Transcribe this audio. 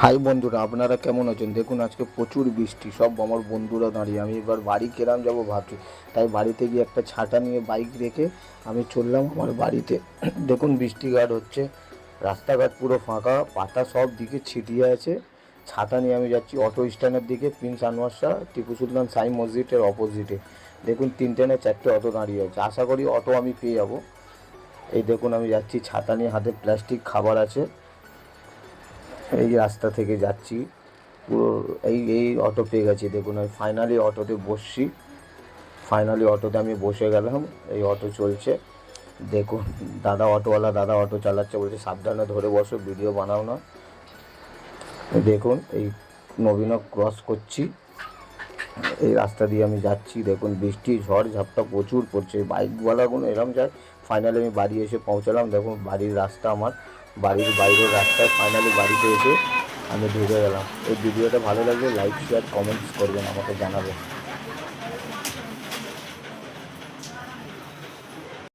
High বন্ধুরা, আপনারা কেমন আছেন? দেখুন আজকে প্রচুর বৃষ্টি, সব আমার বন্ধুরা দাঁড়িয়ে। আমি এবার বাড়ি কেরাম যাব ভাবছি, তাই বাড়িতে গিয়ে একটা ছাতা নিয়ে বাইক রেখে আমি চললাম আমার বাড়িতে। দেখুন বৃষ্টিঘাট হচ্ছে, রাস্তাঘাট পুরো ফাঁকা, পাতা সব দিকে ছিটিয়ে আছে। ছাতা নিয়ে আমি যাচ্ছি অটো স্ট্যান্ডের দিকে, প্রিন্স আনোয়ার শাহ টিপু সুলতান সাই মসজিদের অপোজিটে। দেখুন 3টে না 4টে অটো দাঁড়িয়ে আছে, আশা করি অটো আমি পেয়ে যাব। এই দেখুন আমি যাচ্ছি, ছাতা নিয়ে, হাতে প্লাস্টিক খাবার আছে। এই রাস্তা থেকে যাচ্ছি পুরো, এই এই অটো পেয়ে গেছি। দেখুন আমি ফাইনালি অটোতে বসছি, ফাইনালি অটোতে আমি বসে গেলাম। এই অটো চলছে, দেখুন দাদা অটোওয়ালা, দাদা অটো চালাচ্ছে, বলছে সাবধানে ধরে বসো, ভিডিও বানাও না। দেখুন এই নবীনক ক্রস করছি, এই রাস্তা দিয়ে আমি যাচ্ছি। দেখুন বৃষ্টি ঝড় ঝাপটা প্রচুর পড়ছে, বাইকওয়ালাগুলো এরম যায়। ফাইনালি আমি বাড়ি এসে পৌঁছালাম। দেখুন বাড়ির রাস্তা, আমার বাড়ির বাইরের রাস্তায় ফাইনালি বাড়িতে এসে আমি ঢুকে গেলাম। এই ভিডিওটা ভালো লাগলে লাইক শেয়ার কমেন্টস করবেন, আমাকে জানাবেন।